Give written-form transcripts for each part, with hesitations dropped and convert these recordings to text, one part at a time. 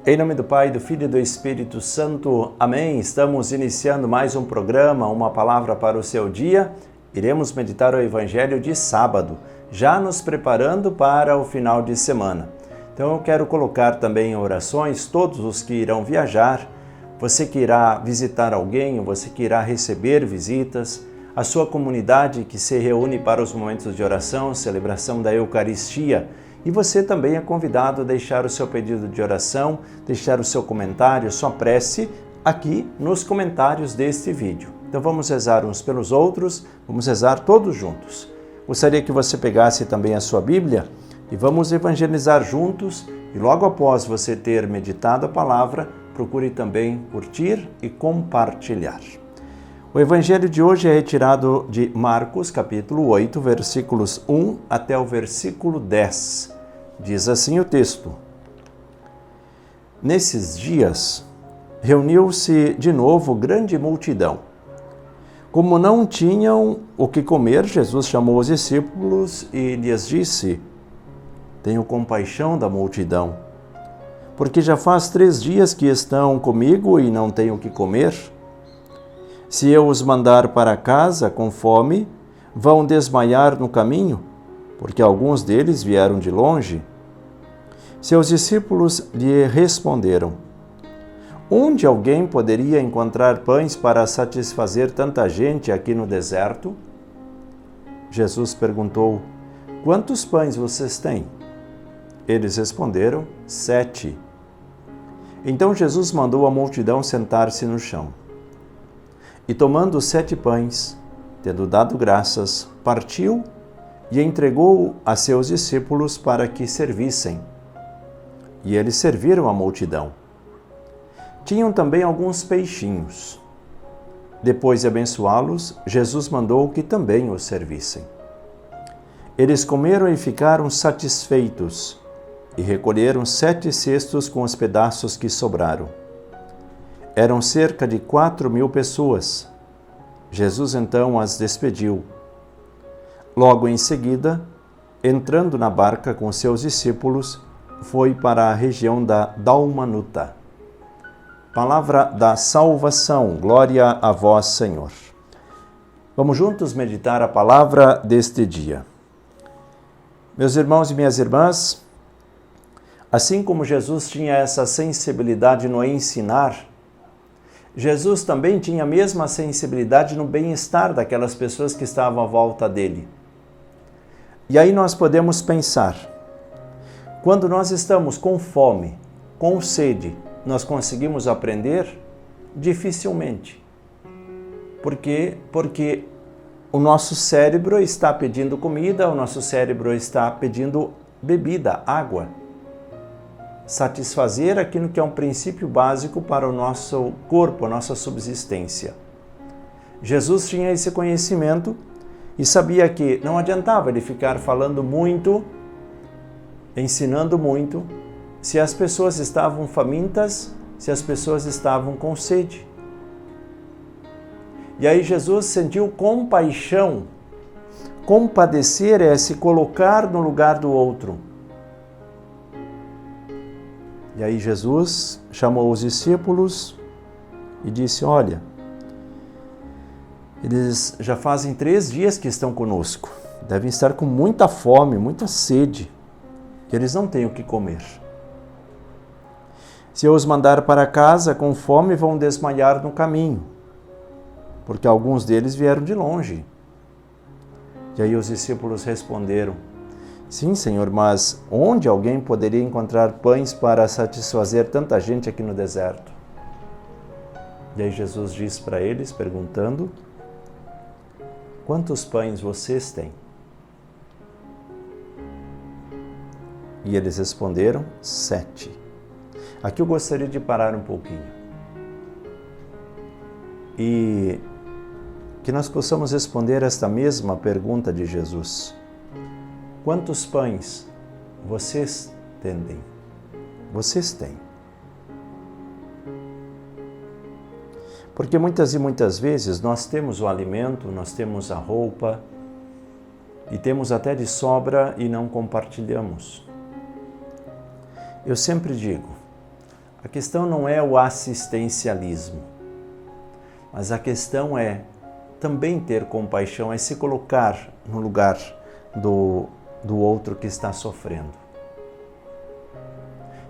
Em nome do Pai, do Filho e do Espírito Santo. Amém. Estamos iniciando mais um programa, uma palavra para o seu dia. Iremos meditar o Evangelho de sábado, já nos preparando para o final de semana. Então eu quero colocar também em orações todos os que irão viajar, você que irá visitar alguém, você que irá receber visitas, a sua comunidade que se reúne para os momentos de oração, celebração da Eucaristia. E você também é convidado a deixar o seu pedido de oração, deixar o seu comentário, sua prece aqui nos comentários deste vídeo. Então vamos rezar uns pelos outros, vamos rezar todos juntos. Gostaria que você pegasse também a sua Bíblia e vamos evangelizar juntos. E logo após você ter meditado a palavra, procure também curtir e compartilhar. O Evangelho de hoje é retirado de Marcos, capítulo 8, versículos 1 até o versículo 10. Diz assim o texto: Nesses dias, reuniu-se de novo grande multidão. Como não tinham o que comer, Jesus chamou os discípulos e lhes disse: Tenho compaixão da multidão, porque já faz 3 dias que estão comigo e não têm o que comer. Se eu os mandar para casa com fome, vão desmaiar no caminho, porque alguns deles vieram de longe. Seus discípulos lhe responderam: Onde alguém poderia encontrar pães para satisfazer tanta gente aqui no deserto? Jesus perguntou: Quantos pães vocês têm? Eles responderam: 7. Então Jesus mandou a multidão sentar-se no chão. E tomando os 7 pães, tendo dado graças, partiu e entregou a seus discípulos para que servissem. E eles serviram a multidão. Tinham também alguns peixinhos. Depois de abençoá-los, Jesus mandou que também os servissem. Eles comeram e ficaram satisfeitos, e recolheram 7 cestos com os pedaços que sobraram. Eram cerca de 4.000 pessoas. Jesus então as despediu. Logo em seguida, entrando na barca com seus discípulos, foi para a região da Dalmanuta. Palavra da salvação, glória a vós, Senhor. Vamos juntos meditar a palavra deste dia. Meus irmãos e minhas irmãs, assim como Jesus tinha essa sensibilidade no ensinar, Jesus também tinha a mesma sensibilidade no bem-estar daquelas pessoas que estavam à volta dele. E aí nós podemos pensar, quando nós estamos com fome, com sede, nós conseguimos aprender? Dificilmente. Por quê? Porque o nosso cérebro está pedindo comida, o nosso cérebro está pedindo bebida, água. Satisfazer aquilo que é um princípio básico para o nosso corpo, a nossa subsistência. Jesus tinha esse conhecimento e sabia que não adiantava ele ficar falando muito, ensinando muito, se as pessoas estavam famintas, se as pessoas estavam com sede. E aí Jesus sentiu compaixão. Compadecer é se colocar no lugar do outro. E aí Jesus chamou os discípulos e disse: Olha, eles já fazem 3 dias que estão conosco. Devem estar com muita fome, muita sede, que eles não têm o que comer. Se eu os mandar para casa com fome, vão desmaiar no caminho, porque alguns deles vieram de longe. E aí os discípulos responderam: Sim, Senhor, mas onde alguém poderia encontrar pães para satisfazer tanta gente aqui no deserto? E aí Jesus diz para eles, perguntando: Quantos pães vocês têm? E eles responderam: 7. Aqui eu gostaria de parar um pouquinho e que nós possamos responder esta mesma pergunta de Jesus. Quantos pães vocês têm? Vocês têm. Porque muitas e muitas vezes nós temos o alimento, nós temos a roupa e temos até de sobra e não compartilhamos. Eu sempre digo, A questão não é o assistencialismo, mas a questão é também ter compaixão, é se colocar no lugar do outro que está sofrendo.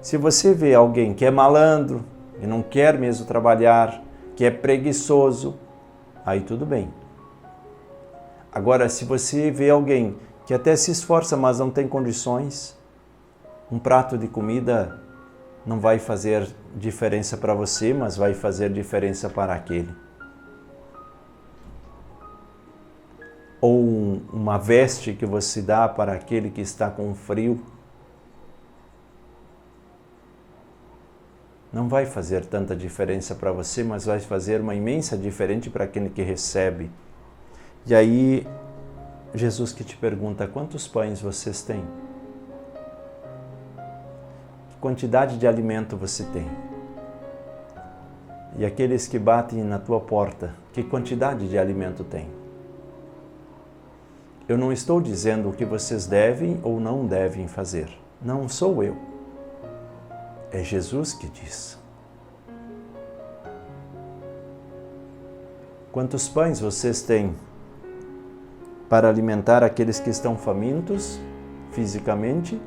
Se você vê alguém que é malandro, que não quer mesmo trabalhar, que é preguiçoso, aí tudo bem. Agora, se você vê alguém que até se esforça, mas não tem condições, um prato de comida não vai fazer diferença para você, mas vai fazer diferença para aquele. Ou uma veste que você dá para aquele que está com frio, não vai fazer tanta diferença para você, mas vai fazer uma imensa diferença para aquele que recebe. E aí, Jesus que te pergunta, quantos pães vocês têm? Que quantidade de alimento você tem? E aqueles que batem na tua porta, que quantidade de alimento tem? Eu não estou dizendo o que vocês devem ou não devem fazer. Não sou eu. É Jesus que diz. Quantos pães vocês têm para alimentar aqueles que estão famintos fisicamente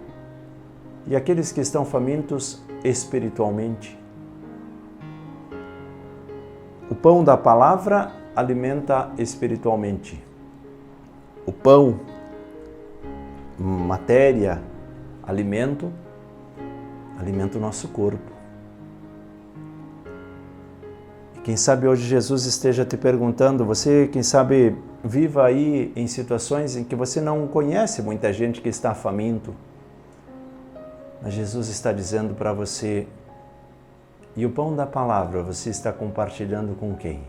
e aqueles que estão famintos espiritualmente? O pão da palavra alimenta espiritualmente. O pão, matéria, alimenta o nosso corpo. E quem sabe hoje Jesus esteja te perguntando, você, quem sabe, viva aí em situações em que você não conhece muita gente que está faminto. Mas Jesus está dizendo para você, e o pão da palavra você está compartilhando com quem?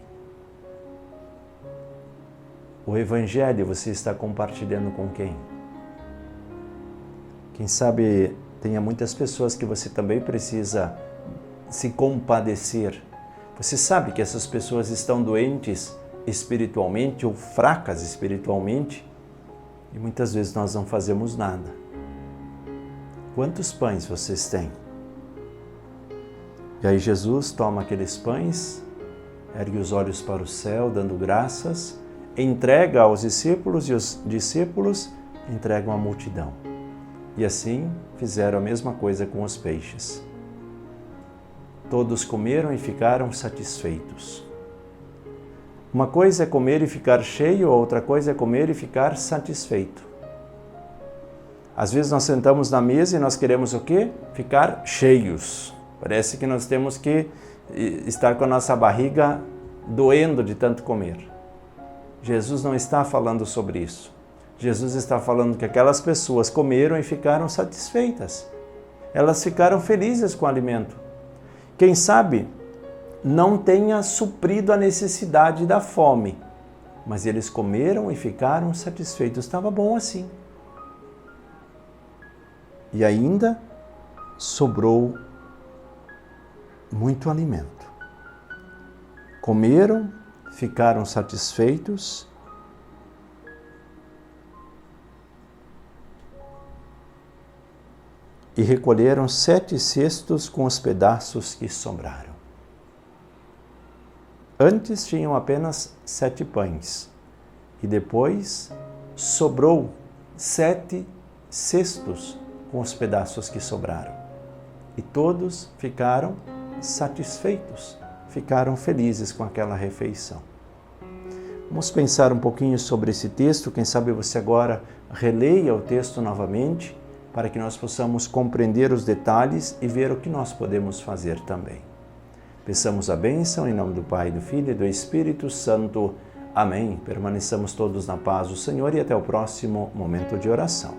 O Evangelho você está compartilhando com quem? Quem sabe tenha muitas pessoas que você também precisa se compadecer. Você sabe que essas pessoas estão doentes espiritualmente ou fracas espiritualmente e muitas vezes nós não fazemos nada. Quantos pães vocês têm? E aí Jesus toma aqueles pães, ergue os olhos para o céu, dando graças, entrega aos discípulos e os discípulos entregam à multidão. E assim fizeram a mesma coisa com os peixes. Todos comeram e ficaram satisfeitos. Uma coisa é comer e ficar cheio, outra coisa é comer e ficar satisfeito. Às vezes nós sentamos na mesa e nós queremos o quê? Ficar cheios. Parece que nós temos que estar com a nossa barriga doendo de tanto comer. Jesus não está falando sobre isso. Jesus está falando que aquelas pessoas comeram e ficaram satisfeitas. Elas ficaram felizes com o alimento. Quem sabe não tenha suprido a necessidade da fome, mas eles comeram e ficaram satisfeitos. Estava bom assim. E ainda sobrou muito alimento. Comeram, ficaram satisfeitos e recolheram 7 cestos com os pedaços que sobraram. Antes tinham apenas 7 pães e depois sobrou 7 cestos com os pedaços que sobraram. E todos ficaram satisfeitos, ficaram felizes com aquela refeição. Vamos pensar um pouquinho sobre esse texto, quem sabe você agora releia o texto novamente, para que nós possamos compreender os detalhes e ver o que nós podemos fazer também. Peçamos a bênção em nome do Pai, do Filho e do Espírito Santo. Amém. Permaneçamos todos na paz do Senhor e até o próximo momento de oração.